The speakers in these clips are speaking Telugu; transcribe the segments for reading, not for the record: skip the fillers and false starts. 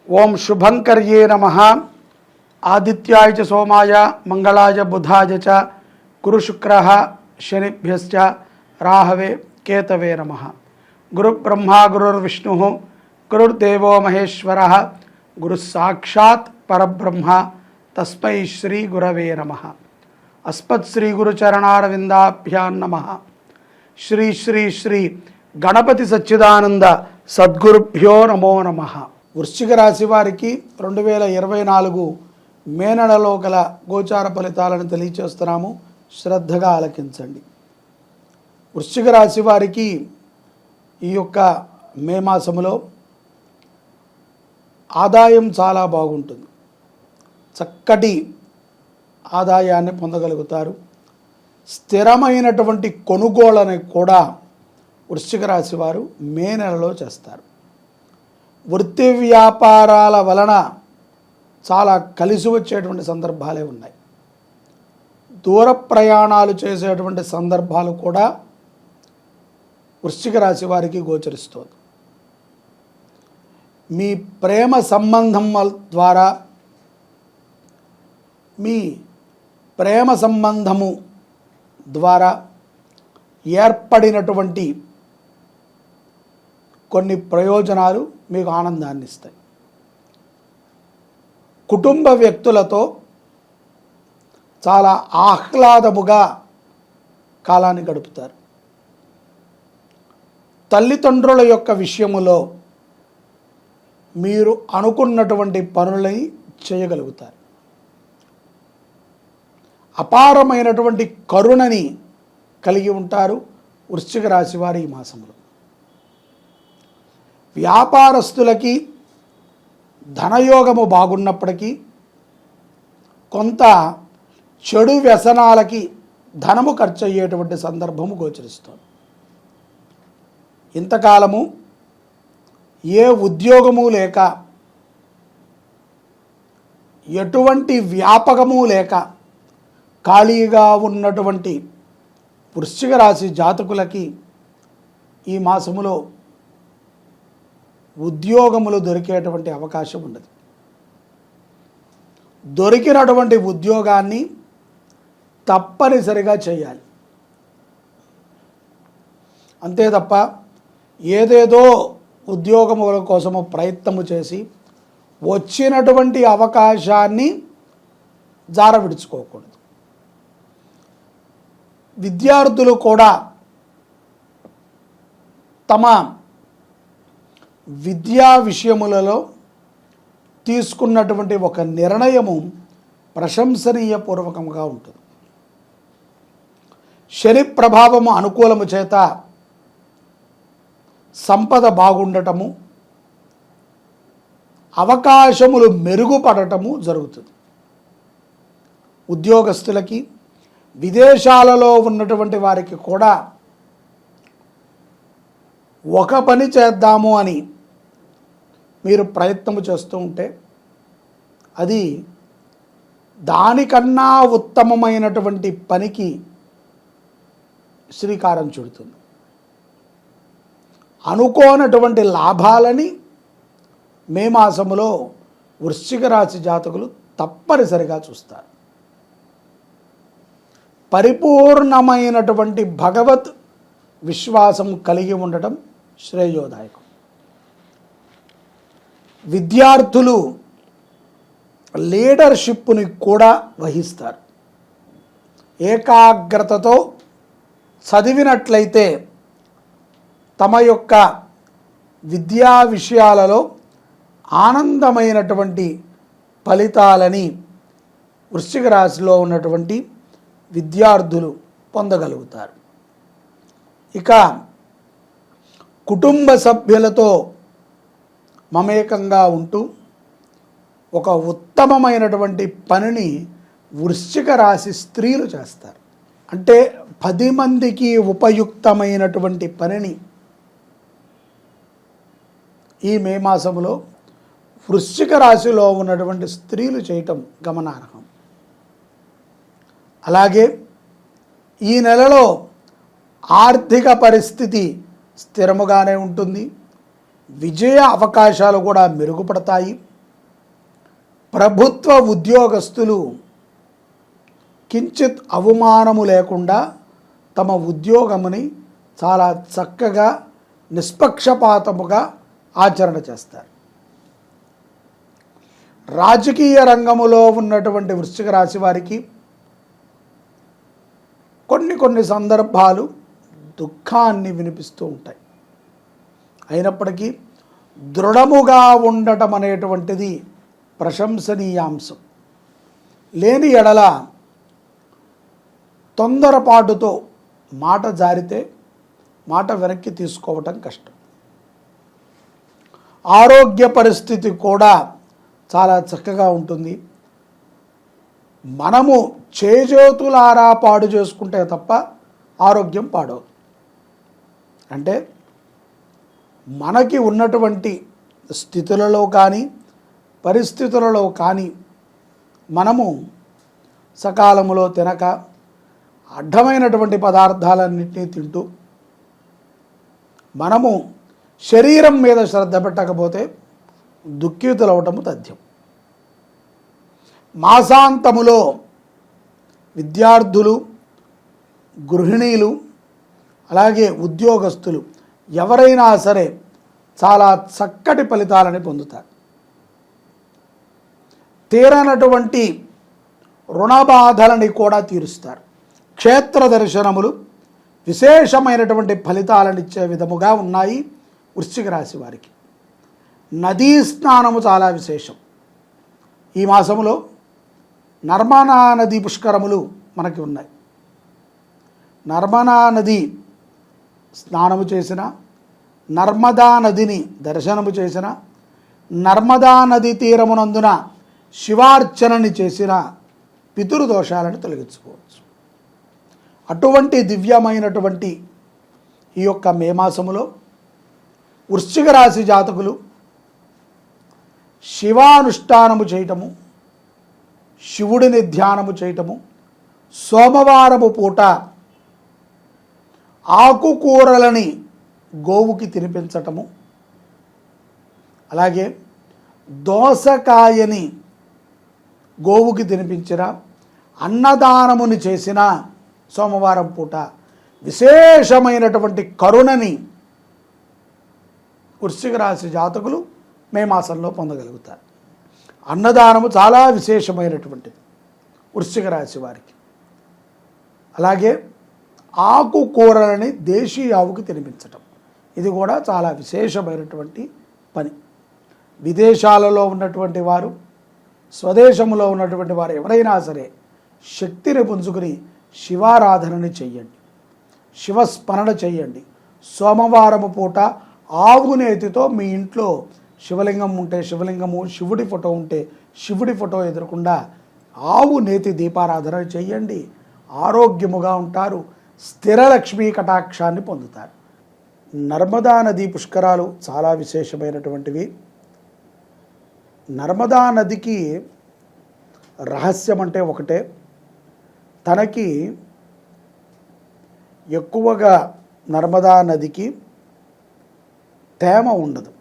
ఓం శుభంకర్యే నమః. ఆదిత్యాయ చ సోమాయ మంగళాయ బుధాయ చ గురు శుక్రః శనిభ్యశ్చ రాహవే కేతవే నమః. గురు బ్రహ్మ గురుర్విష్ణుః గురుర్దేవో మహేశ్వరః గురుః సాక్షాత్ పరబ్రహ్మ తస్మై శ్రీ గురవే నమః. అస్మత్ శ్రీ గురుచరణారవిందాభ్యాం నమః. శ్రీ శ్రీ శ్రీ గణపతి సచ్చిదానంద సద్గురుభ్యో నమో నమః. వృశ్చిక రాశి వారికి 2024 మే నెలలో గల గోచార ఫలితాలను తెలియచేస్తున్నాము. శ్రద్ధగా ఆలకించండి. వృశ్చిక రాశి వారికి ఈ యొక్క మే మాసములో ఆదాయం చాలా బాగుంటుంది. చక్కటి ఆదాయాన్ని పొందగలుగుతారు. స్థిరమైనటువంటి కొనుగోళ్ళని కూడా వృశ్చిక రాశి వారు మే నెలలో చేస్తారు. వృత్తి వ్యాపారాల వలన చాలా కలిసి వచ్చేటువంటి సందర్భాలే ఉన్నాయి. దూర ప్రయాణాలు చేసేటువంటి సందర్భాలు కూడా వృశ్చిక రాశి వారికి గోచరిస్తుంది. మీ ప్రేమ సంబంధం ద్వారా మీ ప్రేమ సంబంధము ద్వారా ఏర్పడినటువంటి కొన్ని ప్రయోజనాలు మీకు ఆనందాన్ని ఇస్తాయి. కుటుంబ వ్యక్తులతో చాలా ఆహ్లాదముగా కాలాన్ని గడుపుతారు. తల్లిదండ్రుల యొక్క విషయములో మీరు అనుకున్నటువంటి పనులని చేయగలుగుతారు. అపారమైనటువంటి కరుణని కలిగి ఉంటారు వృశ్చిక రాశి వారి ఈ మాసంలో. వ్యాపారస్తులకి ధనయోగము బాగున్నప్పటికీ కొంత చెడు వ్యసనాలకి ధనము ఖర్చు అయ్యేటువంటి సందర్భము గోచరిస్తుంది. ఇంతకాలము ఏ ఉద్యోగము లేక ఎటువంటి వ్యాపకము లేక ఖాళీగా ఉన్నటువంటి వృశ్చిక రాశి జాతకులకి ఈ మాసములో ఉద్యోగములు దొరికేటువంటి అవకాశం ఉన్నది. దొరికినటువంటి ఉద్యోగాన్ని తప్పనిసరిగా చేయాలి. అంతే తప్ప ఏదేదో ఉద్యోగముల కోసము ప్రయత్నము చేసి వచ్చినటువంటి అవకాశాన్ని జార విడుచుకోకూడదు. విద్యార్థులు కూడా తమ విద్యా విషయములలో తీసుకున్నటువంటి ఒక నిర్ణయము ప్రశంసనీయపూర్వకంగా ఉంటుంది. శని ప్రభావము అనుకూలము చేత సంపద బాగుండటము, అవకాశములు మెరుగుపడటము జరుగుతుంది. ఉద్యోగస్తులకి విదేశాలలో ఉన్నటువంటి వారికి కూడా ఒక పని చేద్దాము అని మీరు ప్రయత్నము చేస్తూ ఉంటే అది దానికన్నా ఉత్తమమైనటువంటి పనికి శ్రీకారం చుడుతుంది. అనుకోనటువంటి లాభాలని మే మాసములో వృశ్చిక రాశి జాతకులు తప్పనిసరిగా చూస్తారు. పరిపూర్ణమైనటువంటి భగవత్ విశ్వాసం కలిగి ఉండటం శ్రేయోదాయకం. విద్యార్థులు లీడర్షిప్ని కూడా వహిస్తారు. ఏకాగ్రతతో చదివినట్లయితే తమ యొక్క విద్యా విషయాలలో ఆనందమైనటువంటి ఫలితాలని వృశ్చిక రాశిలో ఉన్నటువంటి విద్యార్థులు పొందగలుగుతారు. ఇక కుటుంబ సభ్యులతో మమేకంగా ఉంటూ ఒక ఉత్తమమైనటువంటి పనిని వృశ్చిక రాశి స్త్రీలు చేస్తారు. అంటే 10 మందికి ఉపయుక్తమైనటువంటి పనిని ఈ మే మాసంలో వృశ్చిక రాశిలో ఉన్నటువంటి స్త్రీలు చేయటం గమనార్హం. అలాగే ఈ నెలలో ఆర్థిక పరిస్థితి స్థిరముగానే ఉంటుంది. విజయ అవకాశాలు కూడా మెరుగుపడతాయి. ప్రభుత్వ ఉద్యోగస్తులు కించిత్ అవమానము లేకుండా తమ ఉద్యోగముని చాలా చక్కగా నిష్పక్షపాతముగా ఆచరణ చేస్తారు. రాజకీయ రంగములో ఉన్నటువంటి వృశ్చిక రాశి వారికి కొన్ని సందర్భాలు దుఃఖాన్ని వినిపిస్తూ ఉంటాయి. అయినప్పటికీ దృఢముగా ఉండటం అనేటువంటిది ప్రశంసనీయాంశం. లేని ఎడల తొందరపాటుతో మాట జారితే మాట వెనక్కి తీసుకోవటం కష్టం. ఆరోగ్య పరిస్థితి కూడా చాలా చక్కగా ఉంటుంది. మనము చేజేతులారా పాడు చేసుకుంటే తప్ప ఆరోగ్యం పాడవదు. అంటే మనకి ఉన్నటువంటి స్థితులలో కానీ పరిస్థితులలో కానీ మనము సకాలములో తినక అడ్డమైనటువంటి పదార్థాలన్నింటినీ తింటూ మనము శరీరం మీద శ్రద్ధ పెట్టకపోతే దుఃఖితులవటము తథ్యం. మాసాంతములో విద్యార్థులు, గృహిణీలు, అలాగే ఉద్యోగస్తులు ఎవరైనా సరే చాలా చక్కటి ఫలితాలని పొందుతారు. తీరనటువంటి రుణబాధలని కూడా తీరుస్తారు. క్షేత్ర దర్శనములు విశేషమైనటువంటి ఫలితాలనిచ్చే విధముగా ఉన్నాయి వృశ్చిక రాశి వారికి. నదీ స్నానము చాలా విశేషం. ఈ మాసములో నర్మదా నది పుష్కరములు మనకి ఉన్నాయి. నర్మదా నది స్నానము చేసిన, నర్మదా నదిని దర్శనము చేసిన, నర్మదా నది తీరమునందున శివార్చనని చేసిన పితృదోషాలను తొలగించుకోవచ్చు. అటువంటి దివ్యమైనటువంటి ఈ యొక్క మే మాసములో వృశ్చిక రాశి జాతకులు శివానుష్ఠానము చేయటము, శివుడిని ధ్యానము చేయటము, సోమవారము పూట ఆకుకూరలని గోవుకి తినిపించటము, అలాగే దోసకాయని గోవుకి తినిపించిన, అన్నదానముని చేసిన సోమవారం పూట విశేషమైనటువంటి కరుణని వృశ్చిక రాశి జాతకులు మే మాసంలో పొందగలుగుతారు. అన్నదానము చాలా విశేషమైనటువంటిది వృశ్చిక రాశి వారికి. అలాగే ఆకుకూరలని దేశీయ ఆవుకి తినిపించటం, ఇది కూడా చాలా విశేషమైనటువంటి పని. విదేశాలలో ఉన్నటువంటి వారు, స్వదేశంలో ఉన్నటువంటి వారు ఎవరైనా సరే శక్తిని పుంజుకుని శివారాధనని చెయ్యండి, శివస్మరణ చెయ్యండి. సోమవారము పూట ఆవు నేతితో మీ ఇంట్లో శివలింగం ఉంటే శివలింగము, శివుడి ఫోటో ఉంటే శివుడి ఫోటో ఎదురకుండా ఆవు నేతి దీపారాధన చెయ్యండి. ఆరోగ్యముగా ఉంటారు, స్థిర లక్ష్మీ కటాక్షాన్ని పొందుతారు. నర్మదా నది పుష్కరాలు చాలా విశేషమైనటువంటివి. నర్మదా నదికి రహస్యం అంటే ఒకటే, తనకి ఎక్కువగా నర్మదా నదికి తేమ ఉండదు.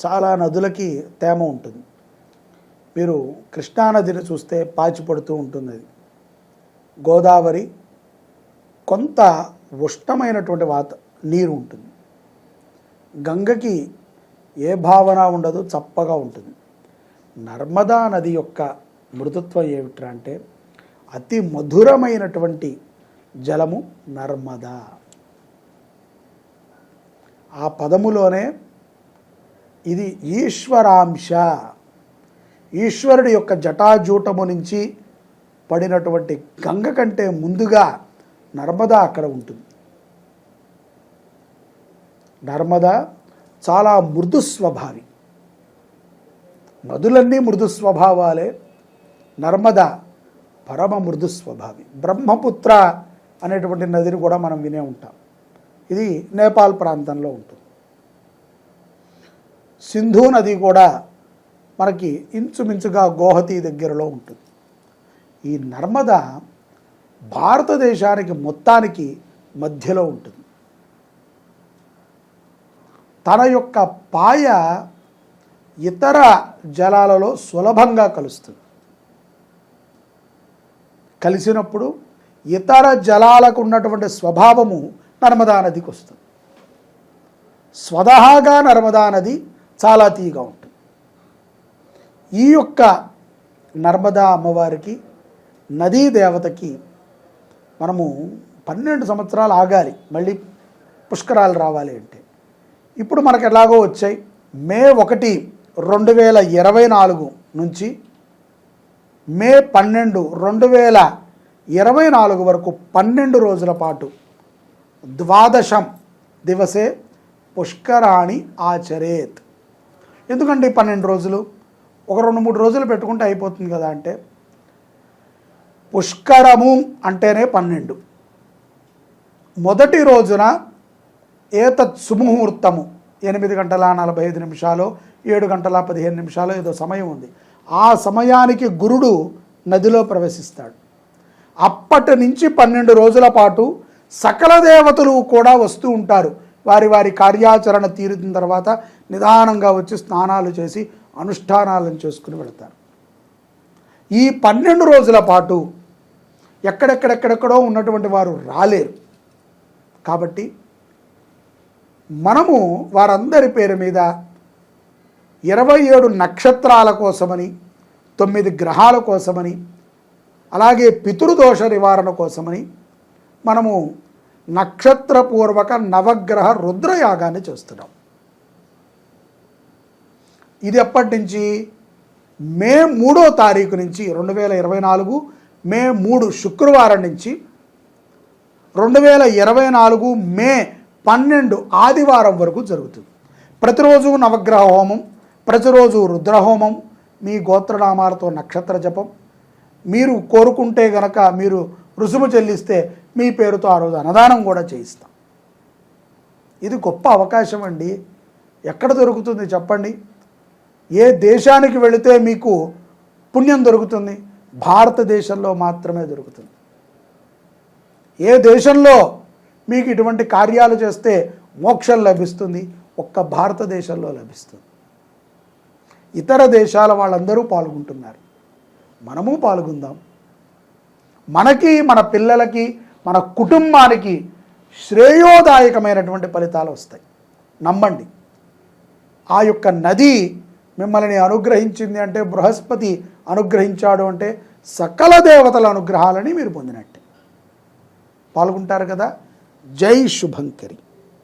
చాలా నదులకి తేమ ఉంటుంది. మీరు కృష్ణానదిని చూస్తే పాచి పడుతూ ఉంటుంది. అది గోదావరి కొంత ఉష్ణమైనటువంటి నీరు ఉంటుంది. గంగకి ఏ భావన ఉండదు, చప్పగా ఉంటుంది. నర్మదా నది యొక్క మృదుత్వం ఏమిట్రా అంటే అతి మధురమైనటువంటి జలము నర్మదా. ఆ పదములోనే ఇది ఈశ్వరాంశ, ఈశ్వరుడి యొక్క జటాజూటము నుంచి పడినటువంటి గంగ కంటే ముందుగా నర్మదా అక్కడ ఉంటుంది. నర్మదా చాలా మృదు స్వభావి. నదులన్నీ మృదు స్వభావాలే, నర్మదా పరమ మృదు స్వభావి. బ్రహ్మపుత్ర అనేటువంటి నదిని కూడా మనం వినే ఉంటాం. ఇది నేపాల్ ప్రాంతంలో ఉంటుంది. సింధు నది కూడా మనకి ఇంచుమించుగా గోహతి దగ్గరలో ఉంటుంది. ఈ నర్మదా భారతదేశానికి మొత్తానికి మధ్యలో ఉంటుంది. తన యొక్క పాయ ఇతర జలాలలో సులభంగా కలుస్తుంది. కలిసినప్పుడు ఇతర జలాలకు ఉన్నటువంటి స్వభావము నర్మదా నదికి వస్తుంది. స్వతహాగా నర్మదా నది చాలా తీయగా ఉంటుంది. ఈ యొక్క నర్మదా అమ్మవారికి, నదీ దేవతకి మనము 12 సంవత్సరాలు ఆగాలి మళ్ళీ పుష్కరాలు రావాలి అంటే. ఇప్పుడు మనకు ఎలాగో వచ్చాయి. మే 1, 2024 నుంచి మే 12, 2024 వరకు 12 రోజుల పాటు ద్వాదశం దివసే పుష్కరాణి ఆచరేత్. ఎందుకంటే 12 రోజులు, ఒక 2-3 రోజులు పెట్టుకుంటే అయిపోతుంది కదా అంటే, పుష్కరము అంటేనే 12. మొదటి రోజున ఏతత్ సుముహూర్తము 8:45 7:15 ఏదో సమయం ఉంది. ఆ సమయానికి గురుడు నదిలో ప్రవేశిస్తాడు. అప్పటి నుంచి 12 రోజుల పాటు సకల దేవతలు కూడా వస్తూ ఉంటారు. వారి వారి కార్యాచరణ తీరిన తర్వాత నిదానంగా వచ్చి స్నానాలు చేసి అనుష్ఠానాలను చేసుకుని వెళతారు. ఈ 12 రోజుల పాటు ఎక్కడెక్కడెక్కడెక్కడో ఉన్నటువంటి వారు రాలేరు. కాబట్టి మనము వారందరి పేరు మీద 27 నక్షత్రాల కోసమని, 9 గ్రహాల కోసమని, అలాగే పితృదోష నివారణ కోసమని మనము నక్షత్రపూర్వక నవగ్రహ రుద్రయాగాన్ని చేస్తున్నాం. ఇది ఎప్పటి నుంచి? మే 3వ తారీఖు నుంచి 2024 మే 3 శుక్రవారం నుంచి 2024 మే 12 ఆదివారం వరకు జరుగుతుంది. ప్రతిరోజు నవగ్రహ హోమం, ప్రతిరోజు రుద్రహోమం, మీ గోత్రనామాలతో నక్షత్ర జపం. మీరు కోరుకుంటే గనక మీరు రుసుము చెల్లిస్తే మీ పేరుతో ఆ రోజు అన్నదానం కూడా చేయిస్తాం. ఇది గొప్ప అవకాశం అండి. ఎక్కడ దొరుకుతుంది చెప్పండి? ఏ దేశానికి వెళితే మీకు పుణ్యం దొరుకుతుంది? భారతదేశంలో మాత్రమే దొరుకుతుంది. ఏ దేశంలో మీకు ఇటువంటి కార్యాలు చేస్తే మోక్షం లభిస్తుంది? ఒక్క భారతదేశంలో లభిస్తుంది. ఇతర దేశాల వాళ్ళందరూ పాల్గొంటున్నారు, మనము పాల్గొందాం. మనకి, మన పిల్లలకి, మన కుటుంబానికి శ్రేయోదాయకమైనటువంటి ఫలితాలు వస్తాయి. నమ్మండి. ఆ యొక్క నది మిమ్మల్ని అనుగ్రహించింది అంటే, బృహస్పతి అనుగ్రహించాడు అంటే సకల దేవతల అనుగ్రహాలని మీరు పొందినట్టే. పాల్గొంటారు కదా. జై శుభంకరి.